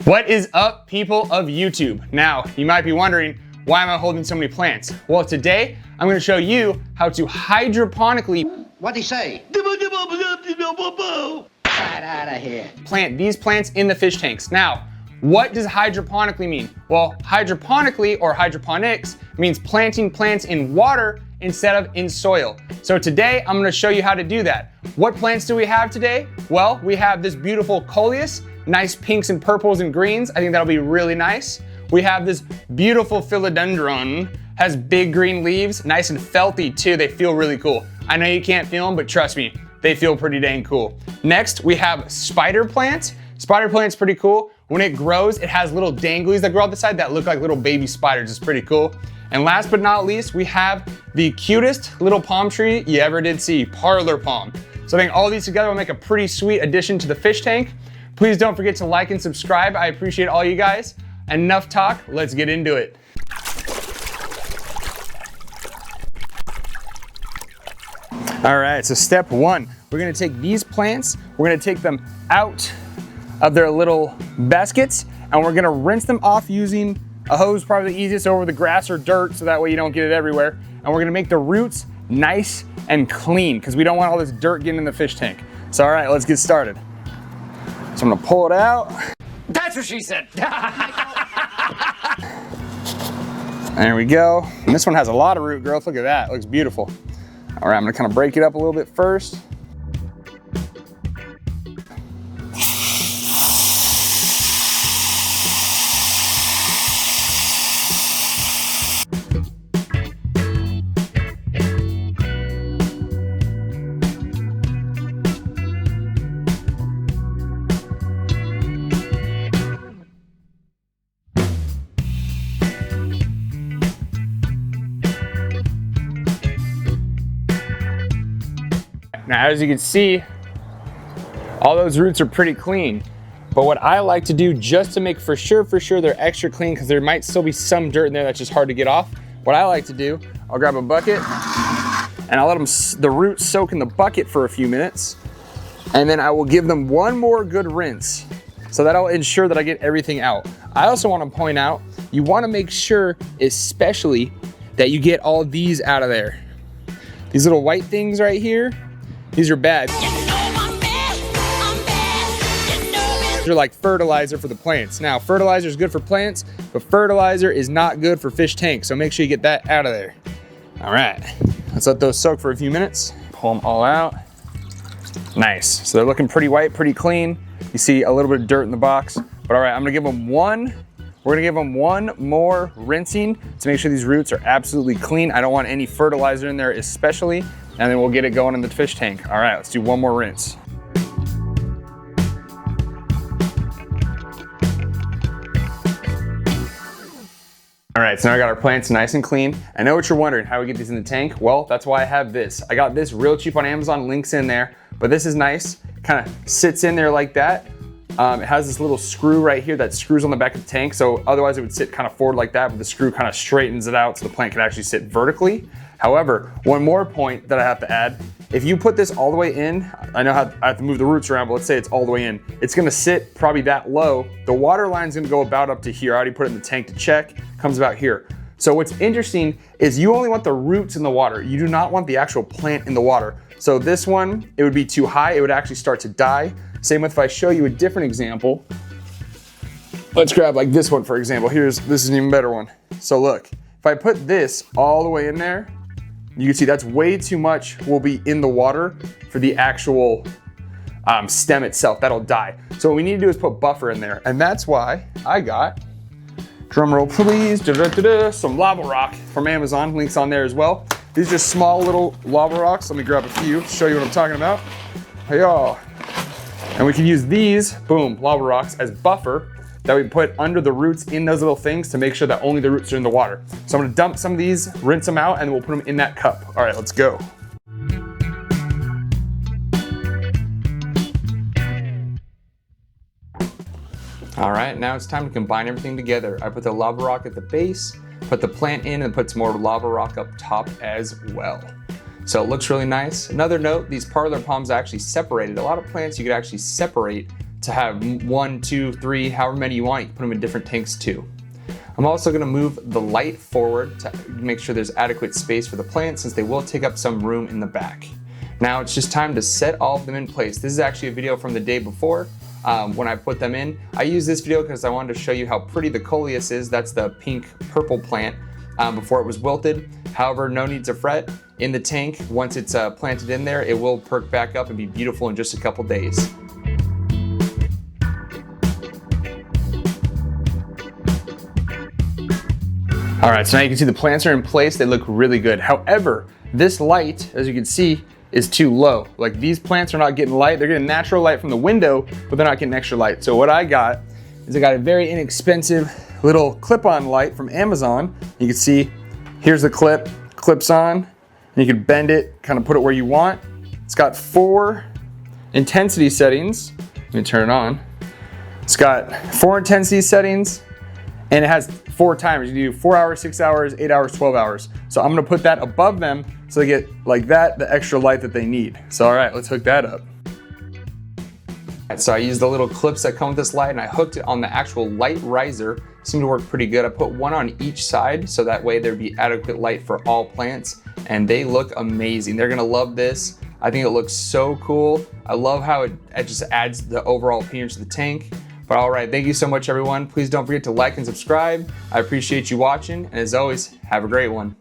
What is up, people of YouTube? Now, you might be wondering, why am I holding so many plants? Well, today, I'm gonna show you how to hydroponically What'd he say? Right out of here. plant these plants in the fish tanks. Now, what does hydroponically mean? Well, hydroponically or hydroponics means planting plants in water instead of in soil. So today, I'm gonna show you how to do that. What plants do we have today? Well, we have this beautiful coleus, nice pinks and purples and greens. I think that'll be really nice. We have this beautiful philodendron, has big green leaves, nice and felty too. They feel really cool. I know you can't feel them, but trust me, they feel pretty dang cool. Next, we have spider plant. Spider plant's pretty cool. When it grows, it has little danglies that grow out the side that look like little baby spiders. It's pretty cool. And last but not least, we have the cutest little palm tree you ever did see, parlor palm. So I think all these together will make a pretty sweet addition to the fish tank. Please don't forget to like and subscribe. I appreciate all you guys. Enough talk, let's get into it. All right, so step one, we're gonna take these plants, we're gonna take them out of their little baskets, and we're gonna rinse them off using a hose, probably the easiest, over the grass or dirt, so that way you don't get it everywhere. And we're gonna make the roots nice and clean, because we don't want all this dirt getting in the fish tank. So all right, let's get started. So I'm gonna pull it out. That's what she said. There we go. And this one has a lot of root growth. Look at that, it looks beautiful. All right, I'm gonna kind of break it up a little bit first. Now, as you can see, all those roots are pretty clean. But what I like to do, just to make for sure they're extra clean, because there might still be some dirt in there that's just hard to get off. What I like to do, I'll grab a bucket and I'll let the roots soak in the bucket for a few minutes. And then I will give them one more good rinse. So that'll ensure that I get everything out. I also want to point out, you want to make sure, especially, that you get all these out of there. These little white things right here, these are bad. They're like fertilizer for the plants. Now, fertilizer is good for plants, but fertilizer is not good for fish tanks. So make sure you get that out of there. All right, let's let those soak for a few minutes. Pull them all out. Nice, so they're looking pretty white, pretty clean. You see a little bit of dirt in the box, but all right, we're gonna give them one more rinsing to make sure these roots are absolutely clean. I don't want any fertilizer in there especially, and then we'll get it going in the fish tank. All right, let's do one more rinse. All right, so now I got our plants nice and clean. I know what you're wondering, how we get these in the tank? Well, that's why I have this. I got this real cheap on Amazon, links in there, but this is nice. Kind of sits in there like that. It has this little screw right here that screws on the back of the tank, so otherwise it would sit kind of forward like that, but the screw kind of straightens it out so the plant can actually sit vertically. However, one more point that I have to add, if you put this all the way in, I know how I have to move the roots around, but let's say it's all the way in, it's gonna sit probably that low. The water line's gonna go about up to here. I already put it in the tank to check, comes about here. So what's interesting is you only want the roots in the water. You do not want the actual plant in the water. So this one, it would be too high. It would actually start to die. Same with if I show you a different example. Let's grab like this one, for example. This is an even better one. So look, if I put this all the way in there, you can see that's way too much will be in the water for the actual stem itself. That'll die. So what we need to do is put buffer in there. And that's why I got, drum roll please, some lava rock from Amazon, links on there as well. These are small little lava rocks. Let me grab a few, show you what I'm talking about. Hey y'all. And we can use these, boom, lava rocks as buffer that we put under the roots in those little things to make sure that only the roots are in the water. So I'm gonna dump some of these, rinse them out, and we'll put them in that cup. All right, let's go. All right, now it's time to combine everything together. I put the lava rock at the base, put the plant in, and put some more lava rock up top as well. So it looks really nice. Another note, these parlor palms are actually separated. A lot of plants you could actually separate to have 1, 2, 3, however many you want. You can put them in different tanks too. I'm also gonna move the light forward to make sure there's adequate space for the plants since they will take up some room in the back. Now it's just time to set all of them in place. This is actually a video from the day before when I put them in. I used this video because I wanted to show you how pretty the coleus is. That's the pink purple plant before it was wilted. However, no need to fret. In the tank, once it's planted in there, it will perk back up and be beautiful in just a couple days. All right, so now you can see the plants are in place. They look really good. However, this light, as you can see, is too low. Like these plants are not getting light. They're getting natural light from the window, but they're not getting extra light. So what I got is I got a very inexpensive little clip-on light from Amazon. You can see, here's the clip, clips on, and you can bend it, kind of put it where you want. It's got 4 intensity settings. Let me turn it on. It's got 4 intensity settings, and it has 4 timers. You do 4 hours, 6 hours, 8 hours, 12 hours. So I'm gonna put that above them so they get like that, the extra light that they need. So all right, let's hook that up. So I used the little clips that come with this light and I hooked it on the actual light riser. Seemed to work pretty good. I put one on each side so that way there'd be adequate light for all plants, and they look amazing. They're gonna love this. I think it looks so cool. I love how it just adds the overall appearance to the tank. But all right, thank you so much everyone. Please don't forget to like and subscribe. I appreciate you watching, and as always, have a great one.